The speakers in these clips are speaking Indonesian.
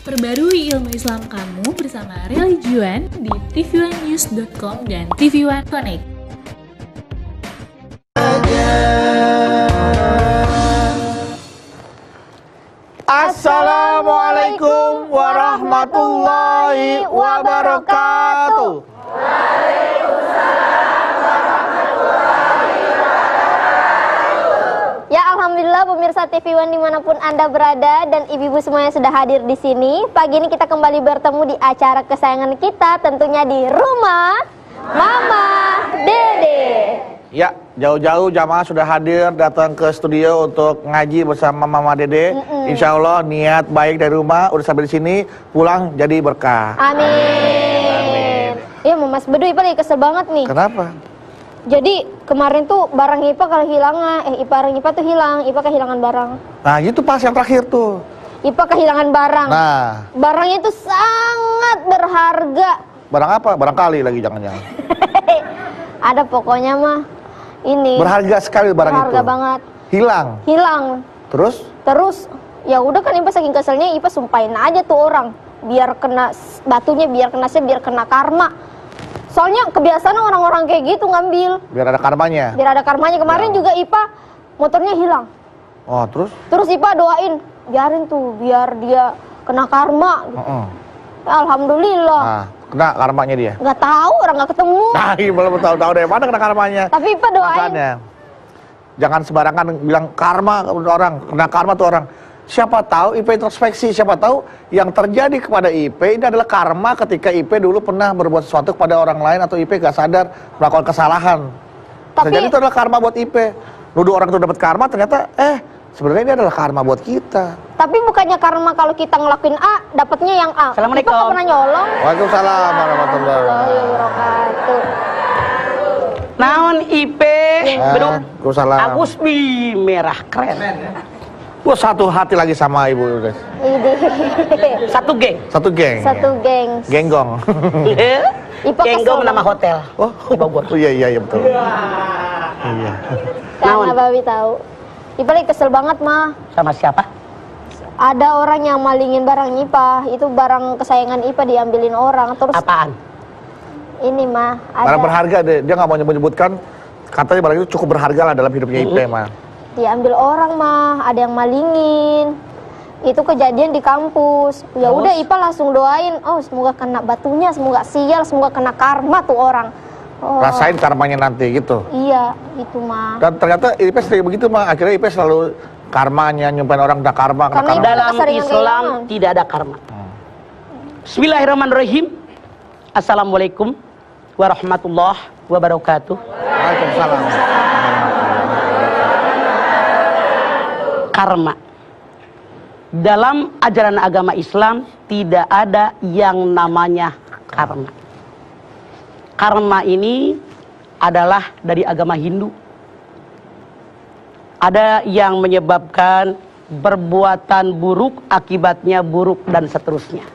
Perbarui ilmu Islam kamu bersama Religion di tv1news.com dan TV1 Connect. Assalamualaikum warahmatullahi wabarakatuh. Ya, alhamdulillah pemirsa TV1 dimanapun Anda berada dan ibu-ibu semuanya sudah hadir di sini. Pagi ini kita kembali bertemu di acara kesayangan kita, tentunya di rumah Mama Dede. Ya, jauh-jauh jamaah sudah hadir datang ke studio untuk ngaji bersama Mama Dede. Insya Allah niat baik dari rumah udah sampai di sini, pulang jadi berkah. Amin. Iya, Mas Bedu, Ipa lagi kesel banget nih. Kenapa? Jadi kemarin tuh barang Ipa kehilangan, barang Ipa tuh hilang, Ipa kehilangan barang. Nah, itu pas yang terakhir tuh. Ipa kehilangan barang. Nah, barangnya itu sangat berharga. barang apa? Barangkali lagi jangan-jangan. Ada pokoknya mah ini. Berharga sekali barang itu. Berharga banget. Hilang. Terus? Ya udah kan Ipa saking keselnya Ipa sumpahin aja tuh orang biar kena batunya, biar kena karma. Soalnya kebiasaan orang-orang kayak gitu ngambil. Biar ada karmanya. Kemarin juga Ipa motornya hilang. Oh, terus Ipa doain, biarin tuh biar dia kena karma. Gitu. Ya, alhamdulillah. Nah, kena karmanya dia. Nggak tahu, orang nggak ketemu. Nah, belum tahu dari mana kena karmanya. Tapi Ipa doain. Makanya, jangan sembarangan bilang karma orang, kena karma tuh orang. Siapa tahu IP introspeksi, siapa tahu yang terjadi kepada IP ini adalah karma ketika IP dulu pernah berbuat sesuatu kepada orang lain atau IP gak sadar melakukan kesalahan. Jadi itu adalah karma buat IP. Nuduh orang itu dapat karma, ternyata sebenarnya ini adalah karma buat kita. Tapi bukannya karma kalau kita ngelakuin A, dapatnya yang A. Assalamualaikum. Ipa nggak pernah nyolong. Waalaikumsalam warahmatullahi wabarakatuh. Naon IP beduk Waalaikumsalam. Agus bi merah keren. Gua satu hati lagi sama ibu. Satu geng. Satu geng. Genggong. Genggong nama hotel. Oh, di Bogor. Oh iya betul. Iya. Karena Babi tahu. Ipa lagi kesel banget mah. Sama siapa? Ada orang yang malingin barang Ipa. Itu barang kesayangan Ipa diambilin orang. Terus apaan? Ini mah ada. Barang berharga deh. Dia nggak mau menyebutkan. Katanya barang itu cukup berharga lah dalam hidupnya IP mah. Diambil orang mah, ada yang malingin. Itu kejadian di kampus. Ya udah Ipa langsung doain, oh semoga kena batunya, semoga sial, semoga kena karma tuh orang. Oh. Rasain karmanya nanti gitu. Iya, itu mah. Dan ternyata IP sering begitu mah. Akhirnya IP selalu karmanya nyumpain orang kena karma. Dalam Islam tidak ada karma. Bismillahirrahmanirrahim. Assalamualaikum warahmatullahi wabarakatuh. Waalaikumsalam. Karma. Dalam ajaran agama Islam tidak ada yang namanya karma. Karma ini adalah dari agama Hindu. Ada yang menyebabkan perbuatan buruk, akibatnya buruk dan seterusnya.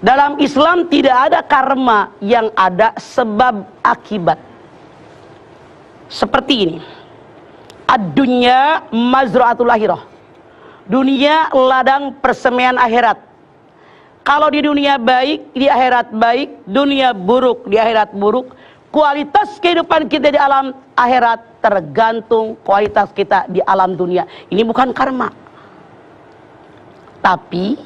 Dalam Islam tidak ada karma, yang ada sebab akibat. Seperti ini. Ad-dunya mazra'atul akhirah. Dunia ladang persemaian akhirat. Kalau di dunia baik, di akhirat baik. Dunia buruk, di akhirat buruk. Kualitas kehidupan kita di alam akhirat tergantung kualitas kita di alam dunia. Ini bukan karma. Tapi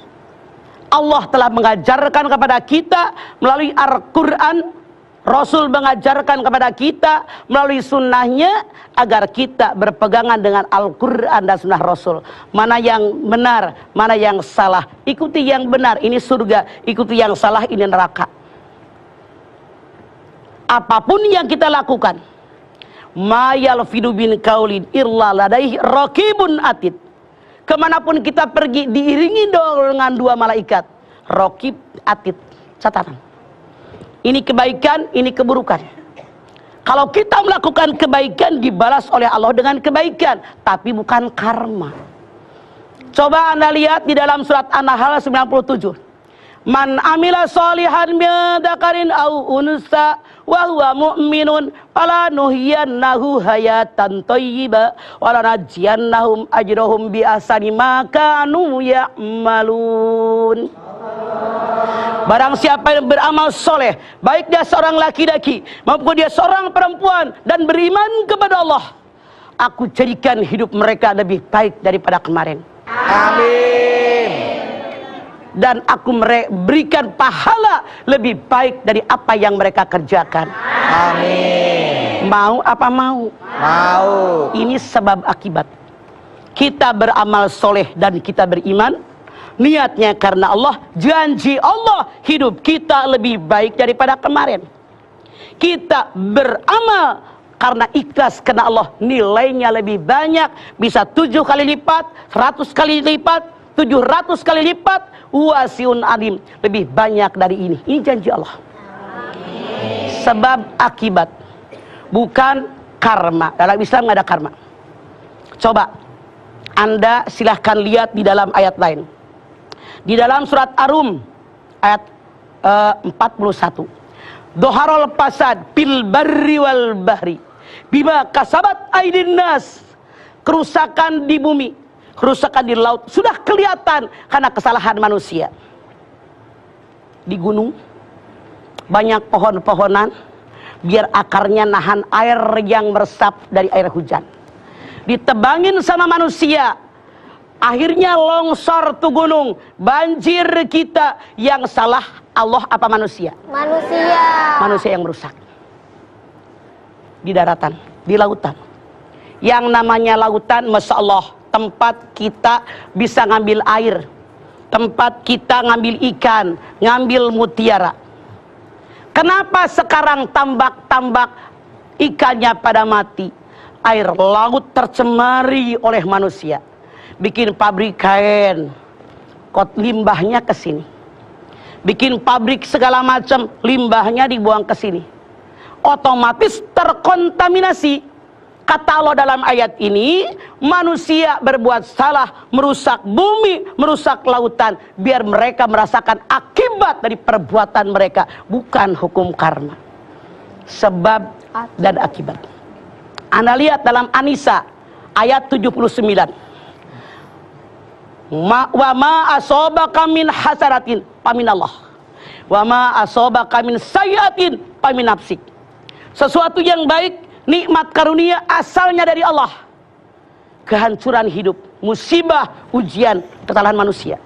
Allah telah mengajarkan kepada kita melalui Al-Quran. Rasul mengajarkan kepada kita melalui sunnahnya agar kita berpegangan dengan Al-Quran dan sunnah Rasul. Mana yang benar, mana yang salah. Ikuti yang benar, ini surga. Ikuti yang salah, ini neraka. Apapun yang kita lakukan, ma yalfidu bin qaulin illa ladaihi raqibun atid. Kemanapun kita pergi diiringi dengan dua malaikat, raqib atid, catatan. Ini kebaikan, ini keburukan. Kalau kita melakukan kebaikan dibalas oleh Allah dengan kebaikan, tapi bukan karma. Coba Anda lihat di dalam surat An-Nahl 97. Man amila sholihan min dzakarin aw unsa wa huwa mu'minun falanuhyiyannahu hayatan thayyibah wa lanajziyannahum ajrahum bi ahsani ma kanu ya'malun. Barang siapa yang beramal soleh, baik dia seorang laki-laki maupun dia seorang perempuan dan beriman kepada Allah, aku jadikan hidup mereka lebih baik daripada kemarin. Amin. Dan aku berikan pahala lebih baik dari apa yang mereka kerjakan. Amin. Mau apa mau? Mau. Ini sebab akibat. Kita beramal soleh dan kita beriman, niatnya karena Allah, janji Allah, hidup kita lebih baik daripada kemarin. Kita beramal karena ikhlas karena Allah, nilainya lebih banyak, bisa 7 kali lipat, 100 kali lipat, 700 kali lipat, wasiun alim, lebih banyak dari ini. Ini janji Allah. Sebab akibat, bukan karma. Dalam Islam nggak ada karma. Coba Anda silahkan lihat di dalam ayat lain. Di dalam surat Ar-Rum ayat 41. Doharul fasad bil barri wal bahri bima kasabat aydin nas. Kerusakan di bumi, kerusakan di laut sudah kelihatan karena kesalahan manusia. Di gunung banyak pohon-pohonan biar akarnya nahan air yang meresap dari air hujan. Ditebangin sama manusia, akhirnya longsor tuh gunung, banjir. Kita yang salah Allah apa manusia? Manusia. Manusia yang merusak. Di daratan, di lautan. Yang namanya lautan, Masya Allah, tempat kita bisa ngambil air, tempat kita ngambil ikan, ngambil mutiara. Kenapa sekarang tambak-tambak ikannya pada mati? Air laut tercemari oleh manusia. Bikin pabrik kain, kot limbahnya ke sini. Bikin pabrik segala macam, limbahnya dibuang ke sini. Otomatis terkontaminasi. Kata Allah dalam ayat ini, manusia berbuat salah, merusak bumi, merusak lautan, biar mereka merasakan akibat dari perbuatan mereka, bukan hukum karma. Sebab dan akibat. Anda lihat dalam An-Nisa ayat 79. Wa ma asobaka min hasaratin paminallah, wa ma asobaka min sayyatin pamin nafsik. Sesuatu yang baik, nikmat karunia asalnya dari Allah. Kehancuran hidup, musibah, ujian, kesalahan manusia.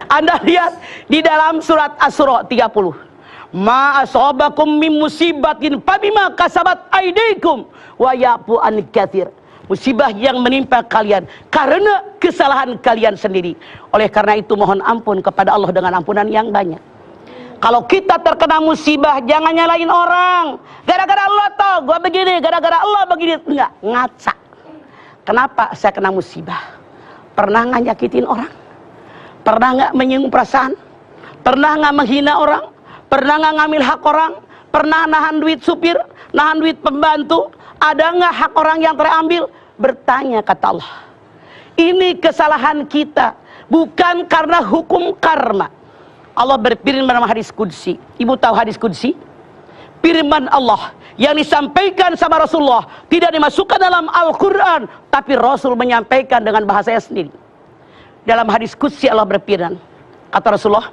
Anda lihat di dalam surat Asy-Syura 30. Ma asobakum min musibatin fabima kasabat aydikum wa ya'fu an katsir. Musibah yang menimpa kalian karena kesalahan kalian sendiri. Oleh karena itu mohon ampun kepada Allah dengan ampunan yang banyak. Kalau kita terkena musibah, jangan nyalain orang. Gara-gara Allah toh gua begini, gara-gara Allah begini. Enggak, ngaca. Kenapa saya kena musibah? Pernah nggak nyakitin orang? Pernah nggak menyinggung perasaan? Pernah nggak menghina orang? Pernah nggak ngambil hak orang? Pernah nahan duit supir? Nahan duit pembantu? Ada nggak hak orang yang terambil? Bertanya kata Allah. Ini kesalahan kita, bukan karena hukum karma. Allah berfirman dalam hadis qudsi. Ibu tahu hadis qudsi? Firman Allah yang disampaikan sama Rasulullah tidak dimasukkan dalam Al-Quran, tapi Rasul menyampaikan dengan bahasanya sendiri. Dalam hadis qudsi Allah berfirman, kata Rasulullah,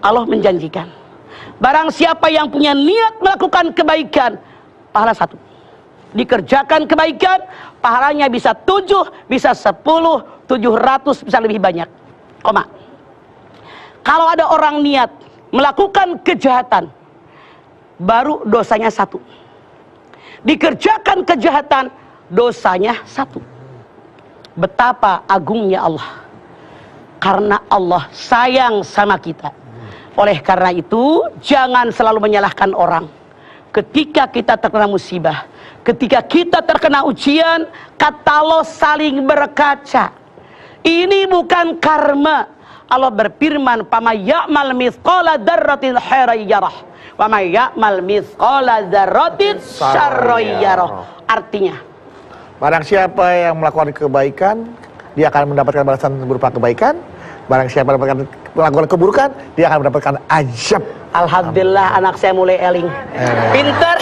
Allah menjanjikan, barang siapa yang punya niat melakukan kebaikan, pahala 1. Dikerjakan kebaikan, pahalanya bisa 7, bisa 10, 700, bisa lebih banyak. Koma. Kalau ada orang niat melakukan kejahatan, baru dosanya 1. Dikerjakan kejahatan, dosanya 1. Betapa agungnya Allah. Karena Allah sayang sama kita. Oleh karena itu, jangan selalu menyalahkan orang. Ketika kita terkena musibah, ketika kita terkena ujian, kata Allah saling berkaca. Ini bukan karma. Allah berfirman, "Faman ya'mal mithqala dzarratin khairan yarah, wa may ya'mal mithqala dzarratin syarran yarah." Artinya, barang siapa yang melakukan kebaikan, dia akan mendapatkan balasan berupa kebaikan. Barang siapa melakukan keburukan, dia akan mendapatkan azab. Alhamdulillah anak saya mulai eling. Pinter.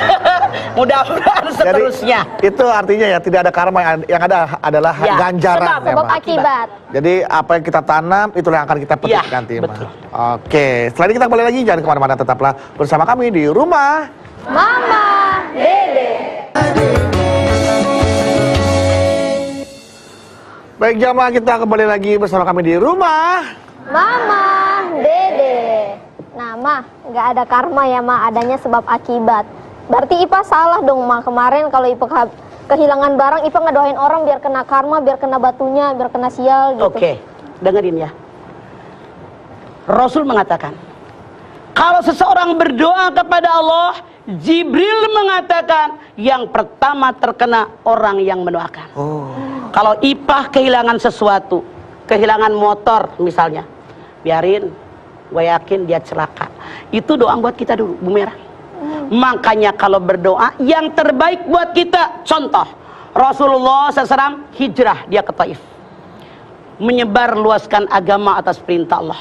Mudah-mudahan seterusnya. Jadi, itu artinya ya tidak ada karma, yang ada adalah ganjaran. Sebab akibat. Jadi apa yang kita tanam itulah yang akan kita petik nanti. Oke, setelah ini kita kembali lagi, jangan kemana-mana, tetaplah bersama kami di Rumah Mama Dede. Baik jamaah, kita kembali lagi bersama kami di Rumah Mama Dede. Nah, Ma, nggak ada karma ya, Ma, adanya sebab akibat. Berarti Ipa salah dong, Ma. Kemarin kalau Ipa kehilangan barang, Ipa ngedoain orang biar kena karma, biar kena batunya, biar kena sial gitu. Oke, dengerin ya. Rasul mengatakan, kalau seseorang berdoa kepada Allah, Jibril mengatakan yang pertama terkena orang yang mendoakan. Kalau Ipah kehilangan sesuatu, kehilangan motor misalnya, biarin, gue yakin dia celaka. Itu doa buat kita dulu, Bu Merah. Makanya kalau berdoa, yang terbaik buat kita, contoh, Rasulullah SAW hijrah, dia ke Taif, menyebar luaskan agama atas perintah Allah.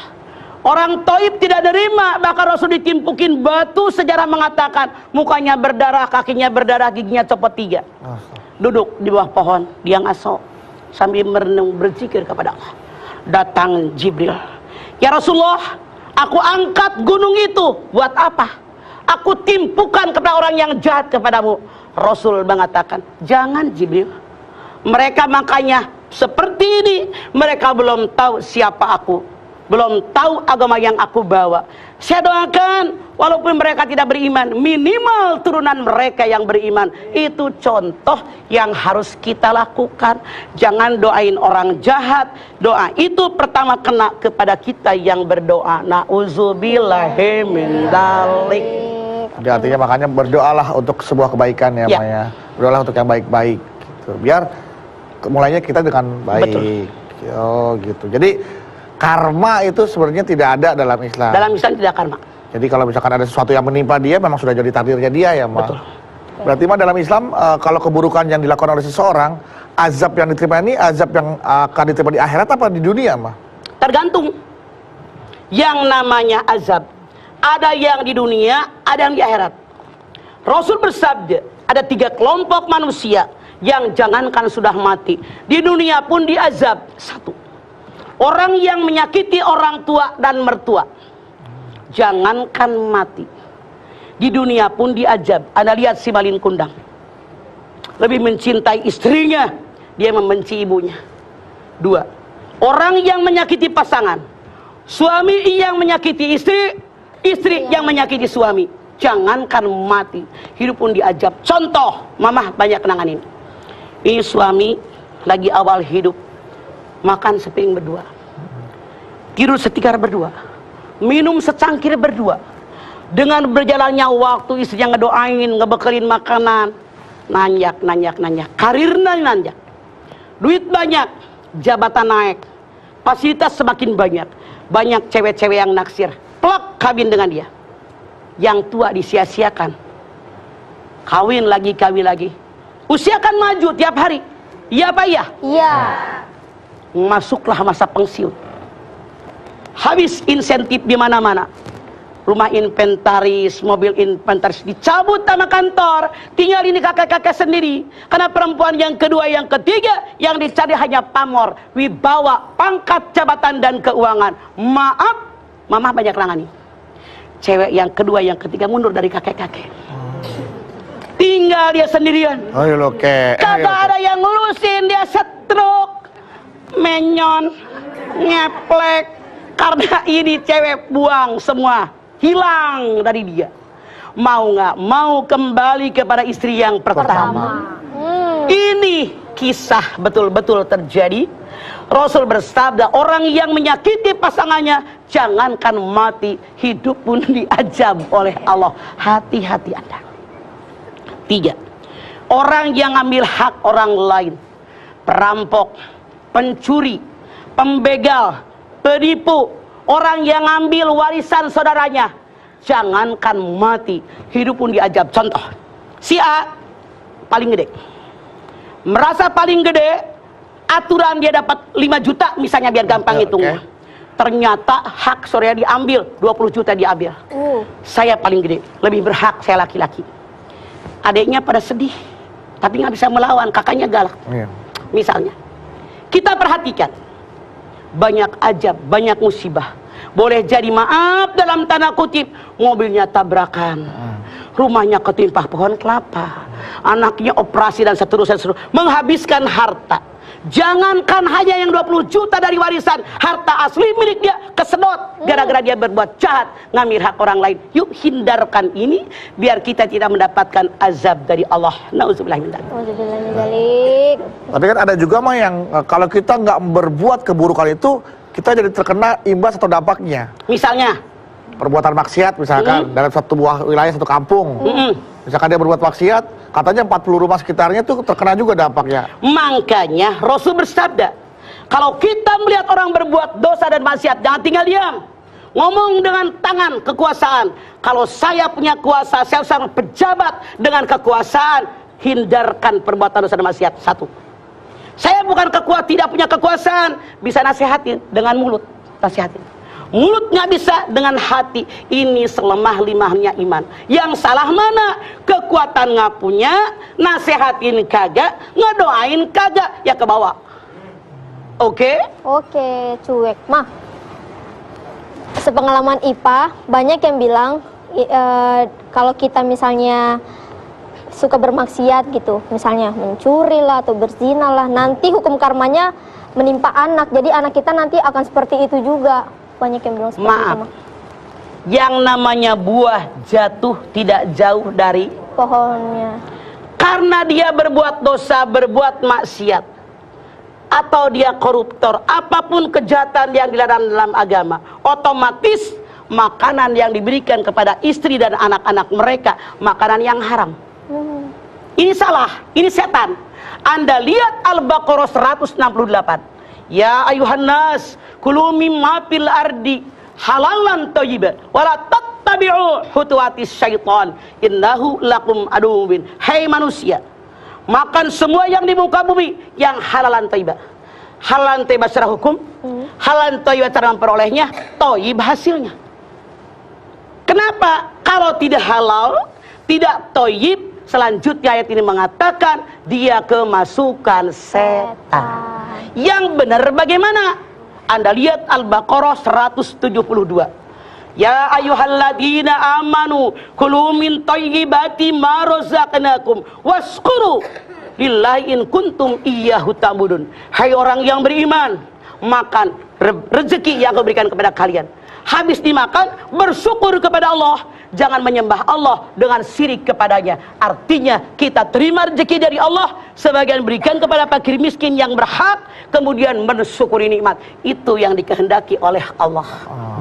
Orang Taif tidak nerima, bahkan Rasul ditimpukin batu, sejarah mengatakan mukanya berdarah, kakinya berdarah, giginya copot 3. Duduk di bawah pohon, dia ngaso sambil merenung berzikir kepada Allah. Datang Jibril, ya Rasulullah, aku angkat gunung itu buat apa? Aku timpukan kepada orang yang jahat kepadamu. Rasul mengatakan, jangan Jibril, mereka makanya seperti ini, mereka belum tahu siapa aku, belum tahu agama yang aku bawa. Saya doakan, walaupun mereka tidak beriman, minimal turunan mereka yang beriman. Itu contoh yang harus kita lakukan. Jangan doain orang jahat. Doa itu pertama kena kepada kita yang berdoa. Na'udzubillahi min dzalik. Jadi artinya makanya berdoalah untuk sebuah kebaikan ya, Maya. Berdoalah untuk yang baik-baik gitu. Biar mulainya kita dengan baik. Betul. Oh gitu. Jadi karma itu sebenarnya tidak ada dalam Islam. Dalam Islam tidak karma. Jadi kalau misalkan ada sesuatu yang menimpa dia, memang sudah jadi takdirnya dia ya, Ma. Betul. Berarti mah dalam Islam kalau keburukan yang dilakukan oleh seseorang, azab yang diterima ini azab yang akan diterima di akhirat apa di dunia, Ma? Tergantung. Yang namanya azab, ada yang di dunia, ada yang di akhirat. Rasul bersabda, ada 3 kelompok manusia yang jangankan sudah mati, di dunia pun diazab. 1, orang yang menyakiti orang tua dan mertua, jangankan mati, di dunia pun diazab. Anda lihat si Malin Kundang, lebih mencintai istrinya, dia membenci ibunya. 2, orang yang menyakiti pasangan, suami yang menyakiti istri, istri yang menyakiti suami, jangankan mati, hidup pun diazab. Contoh, Mamah banyak kenangan ini. Ini suami lagi awal hidup, makan sepiring berdua, tidur setikar berdua, minum secangkir berdua. Dengan berjalannya waktu, istrinya ngedoain, ngebekelin makanan, nanyak, karirnya nanyak, duit banyak, jabatan naik, fasilitas semakin banyak, banyak cewek-cewek yang naksir, plak kawin dengan dia. Yang tua disia-siakan, kawin lagi, usia kan maju tiap hari, iya Pak ya? Iya. Masuklah masa pensiun, habis insentif di mana-mana, rumah inventaris, mobil inventaris dicabut sama kantor, tinggal ini kakek-kakek sendiri. Karena perempuan yang kedua, yang ketiga, yang dicari hanya pamor, wibawa, pangkat, jabatan, dan keuangan. Maaf, Mama banyak nangani. Cewek yang kedua, yang ketiga mundur dari kakek-kakek, tinggal dia sendirian. Oh iya lo kek. Kagak ada yang ngurusin, dia stroke, menyon, ngeplek. Karena ini cewek buang semua, hilang dari dia. Mau nggak mau kembali kepada istri yang pertama. Ini kisah betul-betul terjadi. Rasul bersabda, orang yang menyakiti pasangannya, jangankan mati, hidup pun diazab oleh Allah. Hati-hati Anda. 3, orang yang ambil hak orang lain, perampok, pencuri, pembegal, penipu, orang yang ambil warisan saudaranya, jangankan mati, hidup pun diazab. Contoh, si A paling gede, merasa paling gede, aturan dia dapat 5 juta misalnya, biar gampang hitungnya. ternyata hak Surya diambil, 20 juta diambil. Saya paling gede, lebih berhak, saya laki-laki. Adiknya pada sedih, tapi nggak bisa melawan, kakaknya galak. Misalnya, kita perhatikan, banyak ajab, banyak musibah. Boleh jadi, maaf dalam tanda kutip, mobilnya tabrakan, rumahnya ketimpa pohon kelapa, anaknya operasi dan seterusnya, menghabiskan harta. Jangankan hanya yang 20 juta dari warisan, harta asli milik dia kesedot gara-gara dia berbuat jahat, ngambil hak orang lain. Yuk hindarkan ini biar kita tidak mendapatkan azab dari Allah. Nauzubillah min dzalik. Tapi kan ada juga mah yang kalau kita nggak berbuat keburukan itu, kita jadi terkena imbas atau dampaknya. Misalnya perbuatan maksiat misalkan dalam satu buah wilayah, satu kampung. Misalkan dia berbuat maksiat, katanya 40 rumah sekitarnya tuh terkena juga dampaknya. Makanya Rasul bersabda, kalau kita melihat orang berbuat dosa dan maksiat, jangan tinggal diam. Ngomong dengan tangan kekuasaan. Kalau saya punya kuasa, saya seorang pejabat dengan kekuasaan, hindarkan perbuatan dosa dan maksiat. Satu. Saya bukan tidak punya kekuasaan, bisa nasihatin dengan mulut, nasihatin. Mulut nggak bisa, dengan hati. Ini selemah-lemahnya iman. Yang salah mana? Kekuatan nggak punya, nasehatin kagak, ngedoain kagak, ya ke bawah. Oke? Oke, cuek. Mah, sepengalaman IPA, banyak yang bilang kalau kita misalnya suka bermaksiat gitu, misalnya mencuri lah atau berzina lah, nanti hukum karmanya menimpa anak. Jadi anak kita nanti akan seperti itu juga. Banyak yang bilang seperti itu. Maaf, yang namanya buah jatuh tidak jauh dari pohonnya. Karena dia berbuat dosa, berbuat maksiat, atau dia koruptor, apapun kejahatan yang dilarang dalam agama, otomatis makanan yang diberikan kepada istri dan anak-anak mereka makanan yang haram. Ini salah, ini setan. Anda lihat Al-Baqarah 168. Ya ayuhan nas, kulu mimma fil ardi halalan thayyiban wala tattabi'u khutuwatis syaitan innahu lakum aduwwun. Hai manusia, makan semua yang di muka bumi yang halalan thayyiban. Halalan thayyiban secara hukum, halalan thayyiban cara memperolehnya, thayyib hasilnya. Kenapa? Kalau tidak halal, tidak thayyib, selanjutnya ayat ini mengatakan dia kemasukan setan. Yang benar bagaimana? Anda lihat Al-Baqarah 172. Ya ayyuhalladzina amanu kulu min thayyibati ma razaqnakum washkuru lillahi in kuntum iyyahu ta'budun. Hai orang yang beriman, makan rezeki yang aku berikan kepada kalian. Habis dimakan, bersyukur kepada Allah. Jangan menyembah Allah dengan syirik kepadanya. Artinya kita terima rezeki dari Allah, sebagian berikan kepada fakir miskin yang berhak, kemudian mensyukuri nikmat. Itu yang dikehendaki oleh Allah.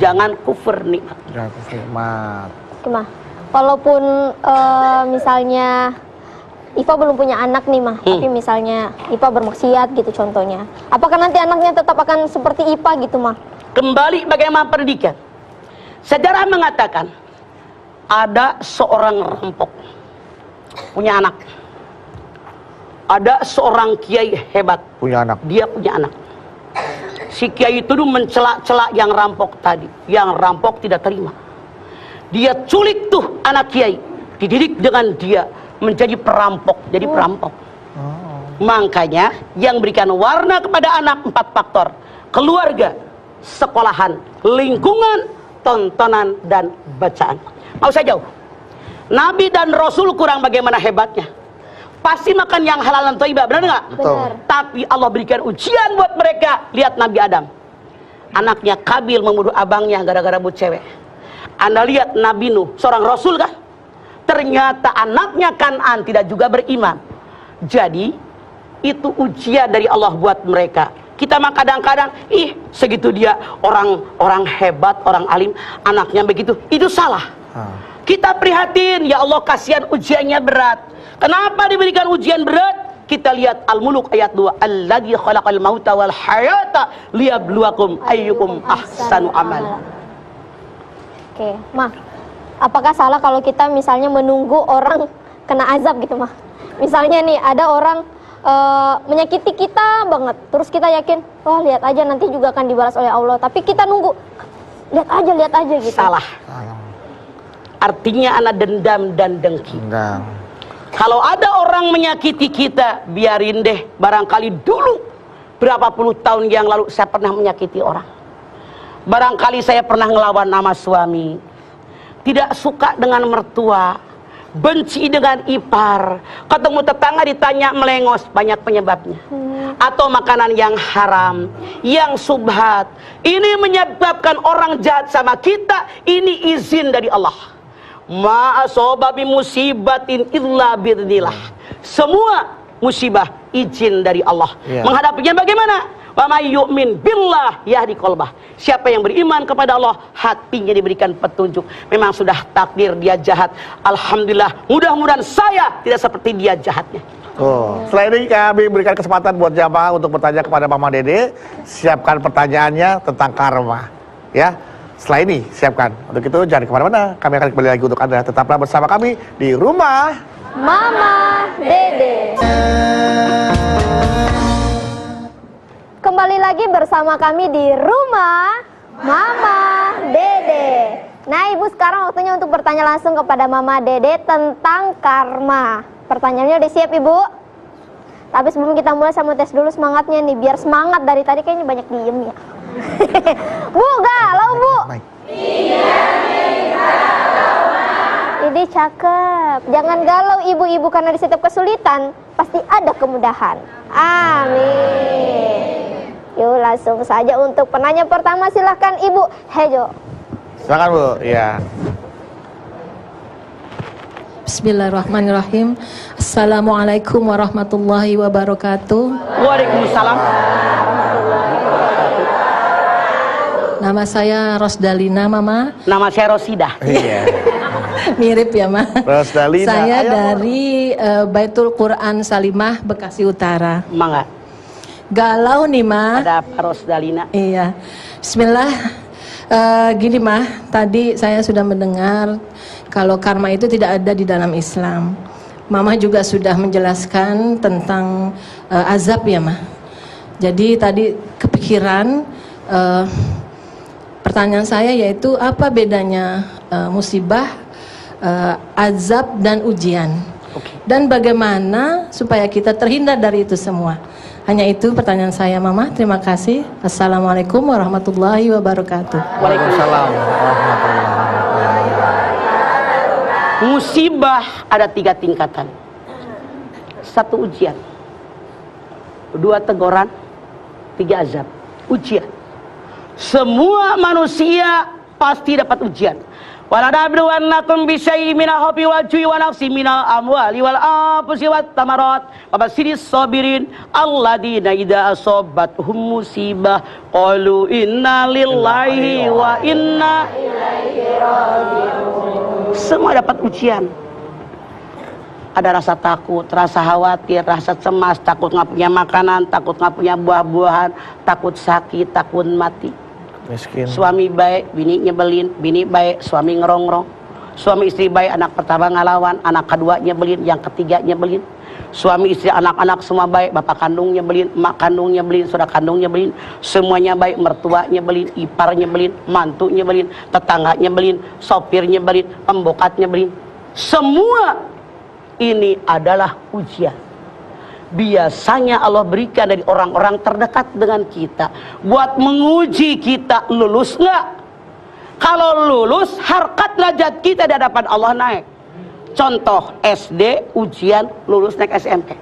Jangan kufur nikmat. Jangan kufur nikmat. Mah, walaupun misalnya Ipa belum punya anak nih mah, tapi misalnya Ipa bermaksiat gitu contohnya, apakah nanti anaknya tetap akan seperti Ipa gitu mah? Kembali bagaimana pendidikan. Sejarah mengatakan ada seorang rampok punya anak. Ada seorang kiai hebat punya anak. Dia punya anak. Si kiai itu mencela-cela yang rampok tadi. Yang rampok tidak terima. Dia culik tuh anak kiai, dididik dengan dia menjadi perampok, jadi perampok. Makanya yang berikan warna kepada anak 4 faktor: keluarga, sekolahan, lingkungan, tontonan, dan bacaan. Mau saya jauh, Nabi dan Rasul kurang bagaimana hebatnya, pasti makan yang halal dan thayyibah, benar nggak? Betul. Tapi Allah berikan ujian buat mereka. Lihat Nabi Adam, anaknya Kabil membunuh abangnya gara-gara buat cewek. Anda lihat Nabi Nuh, seorang Rasul kan, ternyata anaknya Kan'an tidak juga beriman. Jadi itu ujian dari Allah buat mereka. Kita mah kadang-kadang, segitu dia orang hebat, orang alim, anaknya begitu, itu salah. Kita prihatin, ya Allah kasihan ujiannya berat. Kenapa diberikan ujian berat? Kita lihat Al-Muluk ayat 2. Alladzi khalaqal mauta wal hayata liyabluwakum ayyukum ahsanu amal. Oke, mah, apakah salah kalau kita misalnya menunggu orang kena azab gitu mah? Misalnya nih ada orang menyakiti kita banget. Terus kita yakin, wah lihat aja nanti juga akan dibalas oleh Allah. Tapi kita nunggu, lihat aja gitu. Salah. Artinya anak dendam dan dengki. Kalau ada orang menyakiti kita, biarin deh. Barangkali dulu berapa puluh tahun yang lalu saya pernah menyakiti orang. Barangkali saya pernah ngelawan nama suami, tidak suka dengan mertua, benci dengan ipar, ketemu tetangga ditanya melengos, banyak penyebabnya. Atau makanan yang haram, yang subhat. Ini menyebabkan orang jahat sama kita. Ini izin dari Allah. Ma asoba bi musibatin illa bi'idznillah. Semua musibah izin dari Allah. Menghadapinya bagaimana? Wa may yu'min billah yahdi qalbah. Siapa yang beriman kepada Allah, hatinya diberikan petunjuk. Memang sudah takdir dia jahat. Alhamdulillah, mudah-mudahan saya tidak seperti dia jahatnya. Setelah ini kami berikan kesempatan buat jamaah untuk bertanya kepada Mama Dede. Siapkan pertanyaannya tentang karma, ya. Setelah ini siapkan. Untuk itu jangan kemana-mana. Kami akan kembali lagi untuk Anda. Tetaplah bersama kami di Rumah Mama Dede. Kembali lagi bersama kami di Rumah Mama Dede. Nah Ibu, sekarang waktunya untuk bertanya langsung kepada Mama Dede tentang karma. Pertanyaannya udah siap Ibu? Tapi sebelum kita mulai saya mau tes dulu semangatnya nih. Biar semangat, dari tadi kayaknya banyak diem ya. Bu, galau Bu. Ini cakep. Jangan galau ibu-ibu, karena di setiap kesulitan pasti ada kemudahan. Amin. Yuk langsung saja untuk penanya pertama, silahkan Ibu Hejo. Silakan Bu, ya. Bismillahirrahmanirrahim. Assalamualaikum warahmatullahi wabarakatuh. Waalaikumsalam. Nama saya Rosdalina, Mama. Nama saya Rosidah. Iya. Mirip ya, Ma. Rosdalina. Saya dari Baitul Quran Salimah, Bekasi Utara. Mangga. Galau nih, Ma. Ada apa Rosdalina? Iya. Bismillah. Gini, Ma. Tadi saya sudah mendengar kalau karma itu tidak ada di dalam Islam. Mama juga sudah menjelaskan tentang azab ya, Ma. Jadi tadi kepikiran pertanyaan saya yaitu apa bedanya musibah, azab dan ujian, dan bagaimana supaya kita terhindar dari itu semua. Hanya itu pertanyaan saya, Mama. Terima kasih. Assalamualaikum warahmatullahi wabarakatuh. Waalaikumsalam. Musibah ada 3 tingkatan. 1 ujian, 2 teguran, 3 azab. Ujian. Semua manusia pasti dapat ujian. Waladabluwannakum bisyai'in minal khawfi wal ju'i wa naqsin minal amwali wal anfusi wat thamarat wa basyiris sabirin alladzina idza asabathum musibah qalu inna lillahi wa inna ilaihi raji'un. Semua dapat ujian. Ada rasa takut, rasa khawatir, rasa cemas, takut nggak punya makanan, takut nggak punya buah-buahan, takut sakit, takut mati. Miskin. Suami baik, bini nyebelin, bini baik, suami ngerongrong. Suami istri baik, anak pertama ngelawan, anak kedua nyebelin, yang ketiga nyebelin. Suami istri anak-anak semua baik, bapak kandung nyebelin, emak kandung nyebelin, saudara kandung nyebelin. Semuanya baik, mertua nyebelin, ipar nyebelin, mantu nyebelin, tetangga nyebelin, sopir nyebelin, pembokat nyebelin. Semua ini adalah ujian. Biasanya Allah berikan dari orang-orang terdekat dengan kita buat menguji kita, lulus nggak? Kalau lulus, harkat derajat kita di hadapan Allah naik. Contoh SD ujian, lulus naik SMP.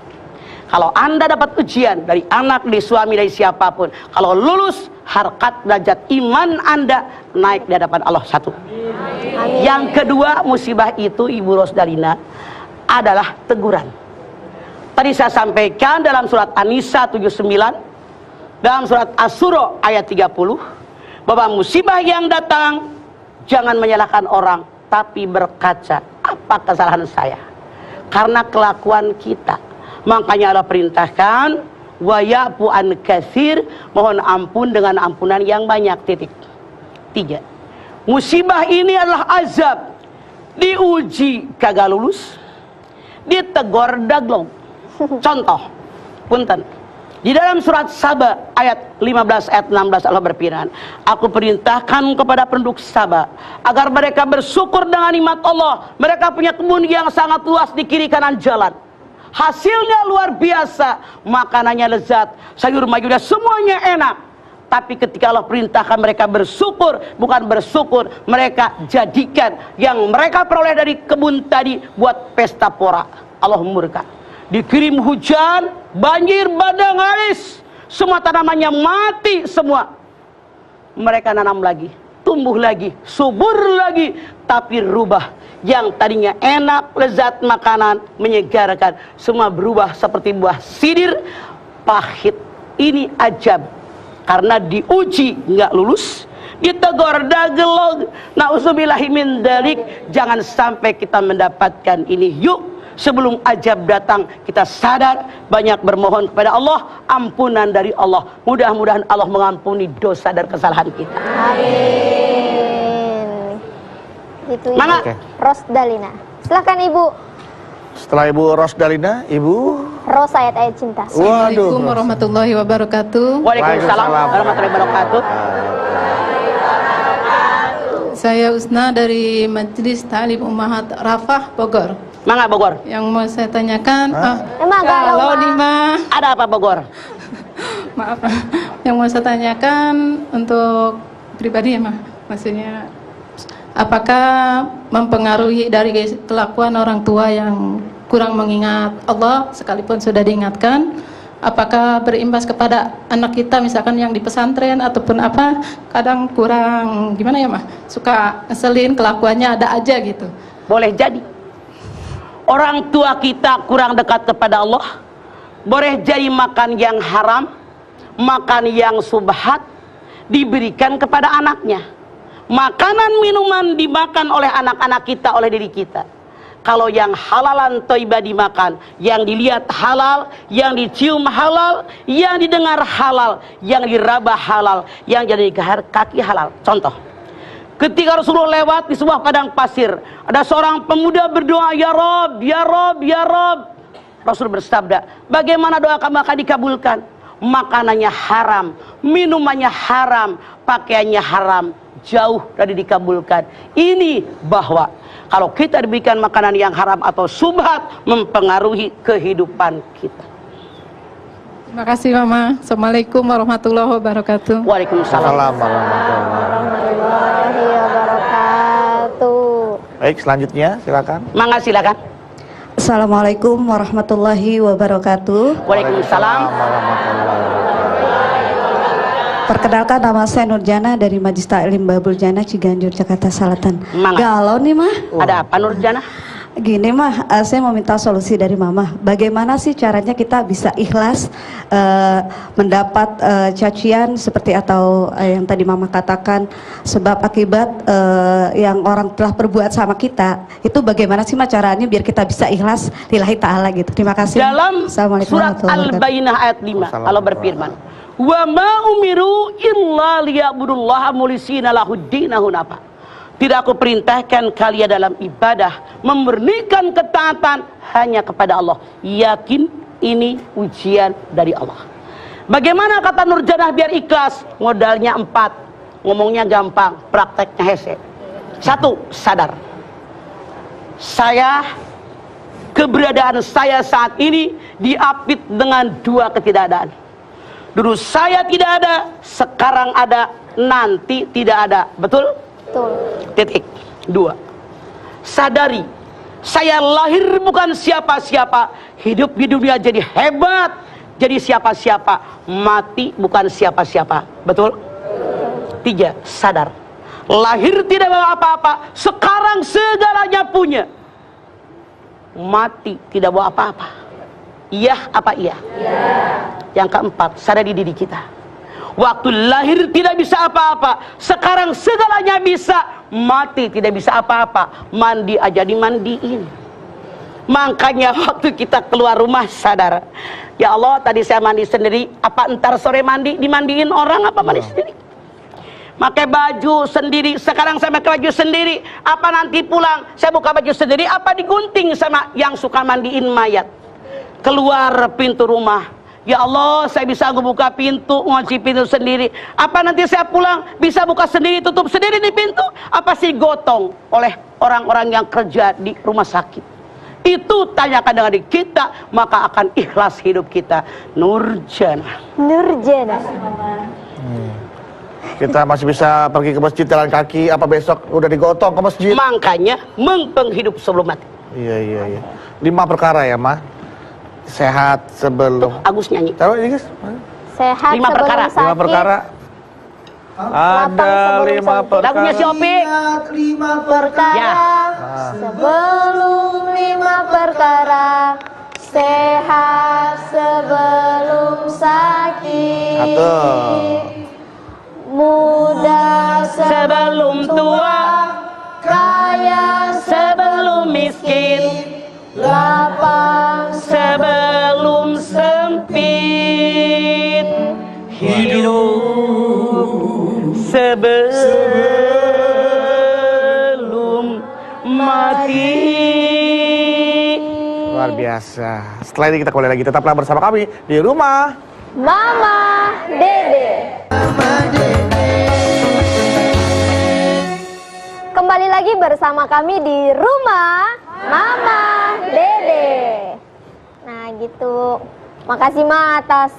Kalau Anda dapat ujian dari anak, dari suami, dari siapapun, kalau lulus, harkat derajat iman Anda naik di hadapan Allah. 1. Yang kedua, musibah itu Ibu Rosdalina adalah teguran. Tadi saya sampaikan dalam surat An-Nisa 79, dalam surat Asy-Syura ayat 30, bahwa musibah yang datang jangan menyalahkan orang, tapi berkaca, apa kesalahan saya? Karena kelakuan kita. Makanya Allah perintahkan wa ya'fu an katsir, mohon ampun dengan ampunan yang banyak. 3. Musibah ini adalah azab. Diuji kagak lulus, ditegur daglong. Contoh, Punten. Di dalam surat Saba ayat 15 ayat 16 Allah berfirman, aku perintahkan kepada penduduk Saba agar mereka bersyukur dengan nikmat Allah. Mereka punya kebun yang sangat luas di kiri kanan jalan. Hasilnya luar biasa, makanannya lezat, sayur mayurnya semuanya enak. Tapi ketika Allah perintahkan mereka bersyukur, bukan bersyukur, mereka jadikan yang mereka peroleh dari kebun tadi buat pesta pora. Allah murka. Dikirim hujan, banjir, bandang, haris, semua tanamannya mati semua. Mereka nanam lagi, tumbuh lagi, subur lagi, tapi rubah. Yang tadinya enak, lezat makanan, menyegarkan, semua berubah seperti buah sidir, pahit. Ini ajab, karena diuji nggak lulus, ditegur dagelog. Nauzubillahi min dzalik. Jangan sampai kita mendapatkan ini. Yuk, sebelum ajab datang, kita sadar, banyak bermohon kepada Allah, ampunan dari Allah. Mudah-mudahan Allah mengampuni dosa dan kesalahan kita. Amin. Itu Ibu Rosdalina. Silakan Ibu. Setelah Ibu Rosdalina, Ibu Ros ayat-ayat cinta. Assalamualaikum warahmatullahi wabarakatuh. Waalaikumsalam warahmatullahi wabarakatuh. Saya Usna dari Majelis Ta'lim Ummahat Rafah Bogor. Mangga Bogor. Yang mau saya tanyakan, Emang kalau di Ada apa Bogor? maaf, yang mau saya tanyakan untuk pribadi ya maksudnya, apakah mempengaruhi dari kelakuan orang tua yang kurang mengingat Allah sekalipun sudah diingatkan, apakah berimbas kepada anak kita misalkan yang di pesantren ataupun apa, kadang kurang gimana ya suka ngeselin, kelakuannya ada aja gitu. Boleh jadi orang tua kita kurang dekat kepada Allah, boleh jadi makan yang haram, makan yang subhat diberikan kepada anaknya. Makanan minuman dimakan oleh anak-anak kita, oleh diri kita. Kalau yang halalan thayyibah dimakan, yang dilihat halal, yang dicium halal, yang didengar halal, yang diraba halal, yang jadi kaki halal. Contoh, ketika Rasulullah lewat di sebuah padang pasir, ada seorang pemuda berdoa, ya Rob, ya Rob, ya Rob. Rasul bersabda, bagaimana doa kamu akan dikabulkan? Makanannya haram, minumannya haram, pakaiannya haram, jauh dari dikabulkan. Ini bahwa kalau kita diberikan makanan yang haram atau subhat, mempengaruhi kehidupan kita. Terima kasih Mama. Assalamualaikum warahmatullahi wabarakatuh. Waalaikumsalam warahmatullahi wabarakatuh. Baik, selanjutnya silakan. Mangga silakan. Assalamualaikum warahmatullahi wabarakatuh. Waalaikumsalam. Perkenalkan, nama saya Nurjana dari Majelis Ta'lim Babul Jannah Ciganjur, Jakarta Selatan. Galau nih mah. Ada apa Nurjana? Gini mah, saya mau minta solusi dari Mama. Bagaimana sih caranya kita bisa ikhlas mendapat cacian seperti atau yang tadi Mama katakan sebab akibat yang orang telah perbuat sama kita, itu bagaimana sih mah caranya biar kita bisa ikhlas lillahi ta'ala gitu. Terima kasih. Dalam surat Al-Bayyinah ayat 5 Allah berfirman, wa ma umiru illa liya'budullaha mulisina lahuddina hunafa. Tidak aku perintahkan kalian dalam ibadah memurnikan ketaatan hanya kepada Allah. Yakin ini ujian dari Allah. Bagaimana kata Nurjanah biar ikhlas? Modalnya 4, ngomongnya gampang, prakteknya hese. 1, sadar. Keberadaan saya saat ini diapit dengan 2 ketidakadaan. Dulu saya tidak ada, sekarang ada, nanti tidak ada. Betul? Titik. 2, sadari saya lahir bukan siapa-siapa, hidup di dunia jadi hebat, jadi siapa-siapa, mati bukan siapa-siapa. Betul? 3, sadar lahir tidak bawa apa-apa, sekarang segalanya punya, mati tidak bawa apa-apa. Iya apa iya? Yang keempat, sadari diri kita. Waktu lahir tidak bisa apa-apa, sekarang segalanya bisa, mati tidak bisa apa-apa, mandi aja dimandiin. Makanya waktu kita keluar rumah sadar, ya Allah tadi saya mandi sendiri, apa entar sore mandi dimandiin orang, apa mandi sendiri? Pakai baju sendiri, sekarang saya pakai baju sendiri, apa nanti pulang saya buka baju sendiri, apa digunting sama yang suka mandiin mayat? Keluar pintu rumah, Ya Allah, saya bisa buka pintu, ngunci pintu sendiri. Apa nanti saya pulang bisa buka sendiri, tutup sendiri di pintu? Apa sih gotong oleh orang-orang yang kerja di rumah sakit? Itu tanyakan dengan diri kita, maka akan ikhlas hidup kita. Nurjana. Nurjana. Kita masih bisa pergi ke masjid jalan kaki, apa besok udah digotong ke masjid? Makanya menghidup sebelum mati. Iya. 5 perkara ya, Ma. Sehat sebelum. Agus nyanyi. Tahu ini, guys? Sehat 5 perkara. sebelum sakit. 5 perkara. Ada 5 perkara. Lagunya si Opi. 5 perkara. Ya. Sebelum 5 perkara. Sehat sebelum sakit. Atau. Muda Sebelum tua, kaya sebelum miskin, lapang sebelum sempit, hidup sebelum mati. Luar biasa. Setelah ini kita kembali lagi, tetaplah bersama kami di rumah Mama Dede. Kembali lagi bersama kami di rumah Mama Dede. Nah gitu. Makasih Ma atas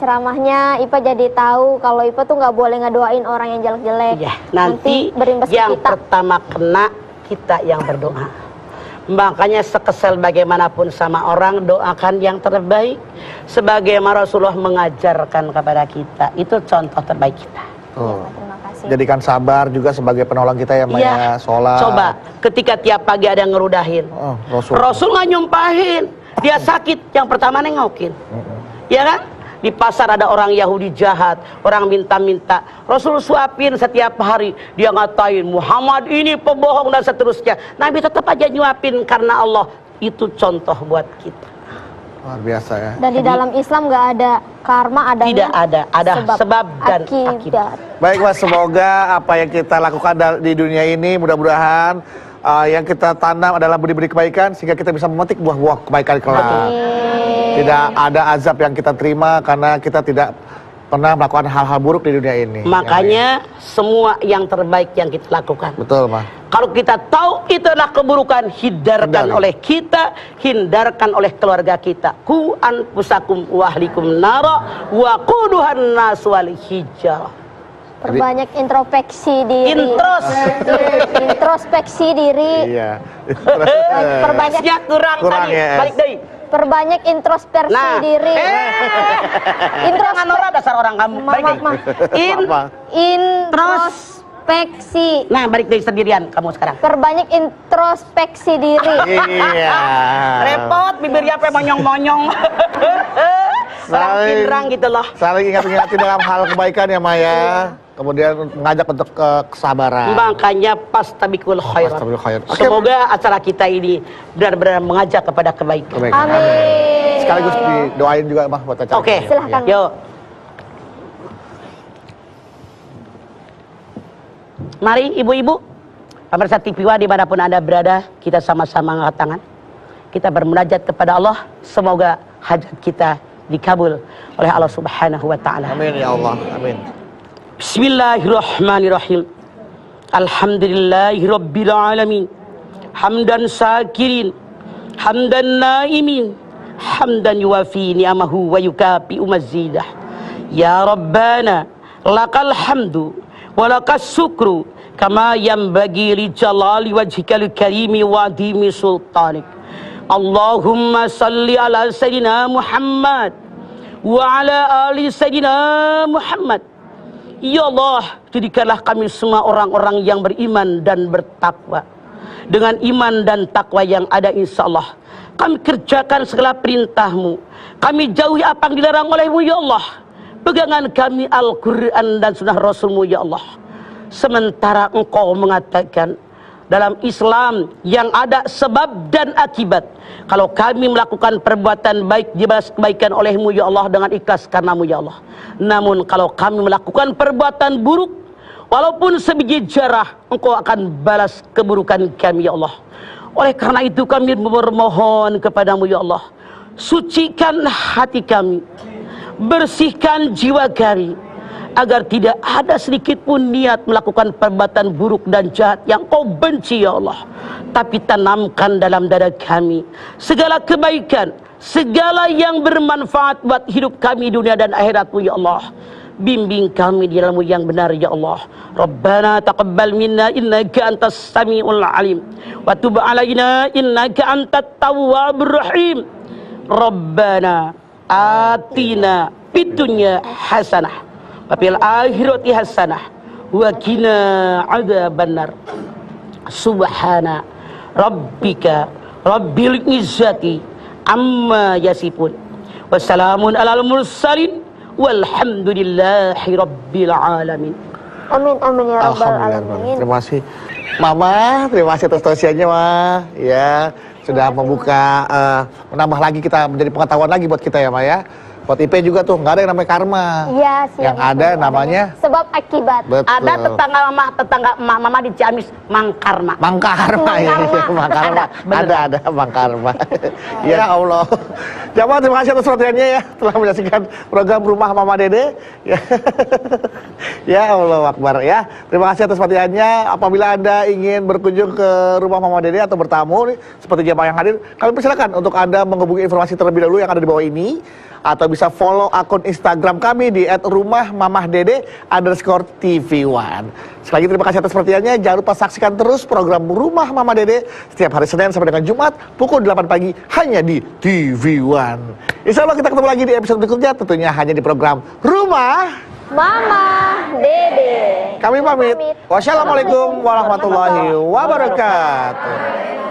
ceramahnya. Ipa jadi tahu kalau Ipa tuh nggak boleh ngedoain orang yang jelek-jelek. Ya, nanti berimbas ke yang kita. pertama kena kita yang berdoa. Makanya sekesal bagaimanapun sama orang, doakan yang terbaik. Sebagaimana Rasulullah mengajarkan kepada kita. Itu contoh terbaik kita. Terima kasih. Jadikan sabar juga sebagai penolong kita ya, Ma, ya. Sholat. Coba, ketika tiap pagi ada yang ngerudahin. Rasul nggak nyumpahin. Dia sakit, yang pertama nengokin. Ya kan? Di pasar ada orang Yahudi jahat, orang minta-minta. Rasul suapin setiap hari. Dia ngatain Muhammad ini pembohong dan seterusnya. Nabi tetap aja nyuapin karena Allah. Itu contoh buat kita. Luar biasa ya. Dan di dalam Islam nggak ada karma, adanya Tidak ada sebab dan akibat. Baik, Mas, semoga apa yang kita lakukan di dunia ini mudah-mudahan yang kita tanam adalah budi-budi kebaikan sehingga kita bisa memetik buah-buah kebaikan kelak. Tidak ada azab yang kita terima karena kita tidak pernah melakukan hal-hal buruk di dunia ini. Makanya semua yang terbaik yang kita lakukan. Betul, Ma. Kalau kita tahu itu adalah keburukan, hindarkan oleh kita, hindarkan oleh keluarga kita. Ku anfusakum wa ahlikum nara wa quduhan nas wal hijarah. Perbanyak introspeksi diri. Introspeksi diri. Iya. Perbanyak kurang tadi. ya. Balik deh. Perbanyak introspeksi diri. Jangan norak dasar orang kamu. Balik deh. Introspeksi. Nah, balik dari sendirian kamu sekarang. Perbanyak introspeksi diri. Iya. Repot bibirnya apa monyong-monyong. Orang pinrang gitu loh. Saling ingat-ingatin dalam hal kebaikan ya, Maya. Kemudian mengajak untuk kesabaran. Makanya pastabiqul khairat. Semoga acara kita ini benar-benar mengajak kepada kebaikan. Amin. Sekaligus didoain juga, Mah, buat acara. Oke, silahkan. Yuk. Mari ibu-ibu, pemirsa TV One dimanapun Anda berada, kita sama-sama angkat tangan. Kita bermunajat kepada Allah, semoga hajat kita dikabul oleh Allah Subhanahu wa taala. Amin ya Allah. Amin. Bismillahirrahmanirrahim. Alhamdulillahirabbil alamin. Hamdan sakirin, hamdan naimin, hamdan yuwafi ni'amahu wa yukafi mazidah. Ya Rabbana, lakal hamdu wa lakas syukru kama yanbaghi li jalali wajhikal karimi wa adimi sultanik. Allahumma salli ala sayyidina Muhammad wa ala ali sayyidina Muhammad. Ya Allah, jadikanlah kami semua orang-orang yang beriman dan bertakwa. Dengan iman dan takwa yang ada, insya Allah kami kerjakan segala perintah-Mu. Kami jauhi apa yang dilarang oleh-Mu, ya Allah. Pegangan kami Al-Quran dan sunnah Rasul-Mu, ya Allah. Sementara Engkau mengatakan dalam Islam yang ada sebab dan akibat. Kalau kami melakukan perbuatan baik, dibalas kebaikan oleh-Mu, ya Allah, dengan ikhlas karena-Mu, ya Allah. Namun kalau kami melakukan perbuatan buruk, walaupun sebiji jarah, Engkau akan balas keburukan kami, ya Allah. Oleh karena itu kami bermohon kepada-Mu, ya Allah, sucikan hati kami, bersihkan jiwa kami, agar tidak ada sedikit pun niat melakukan perbuatan buruk dan jahat yang Kau benci ya Allah. Tapi tanamkan dalam dada kami segala kebaikan, segala yang bermanfaat buat hidup kami dunia dan akhirat-Mu ya Allah. Bimbing kami di dalam yang benar ya Allah. Rabbana taqabbal minna innaka antas samiul alim wa tub alaina innaka antat tawwabur rahim. Rabbana atina fid dunya hasanah wa fil akhirati hasanah wa qina adzabannar. Subhana rabbika rabbil izzati amma yasifun. Wassalamun alal mursalin walhamdulillahi rabbil alamin. Amin amin ya rabbal alamin. Terima kasih Mama, terima kasih atas tausiahnya Ma. Ya, sudah membuka menambah lagi kita menjadi pengetahuan lagi buat kita ya Ma ya. Buat IP juga tuh nggak ada yang namanya karma. Iya sih. Yang ada namanya sebab akibat. Betul. Ada tetangga mama di Ciamis Mangkarma. Mangkarma ya, Mangkarma. Ada Mangkarma. Ya Allah. Jamaah terima kasih atas perhatiannya ya telah menyaksikan program Rumah Mama Dede. Ya Allah Akbar ya. Terima kasih atas perhatiannya. Apabila Anda ingin berkunjung ke Rumah Mama Dede atau bertamu seperti jamaah yang hadir, kami persilakan untuk Anda menghubungi informasi terlebih dahulu yang ada di bawah ini, atau bisa follow akun Instagram kami di @rumahmamahdede_tv1. Sekali lagi terima kasih atas perhatiannya. Jangan lupa saksikan terus program Rumah Mama Dede setiap hari Senin sampai dengan Jumat pukul 8 pagi hanya di TV1. Insya Allah kita ketemu lagi di episode berikutnya, tentunya hanya di program Rumah Mama Dede. Kami pamit. Wassalamualaikum warahmatullahi wabarakatuh.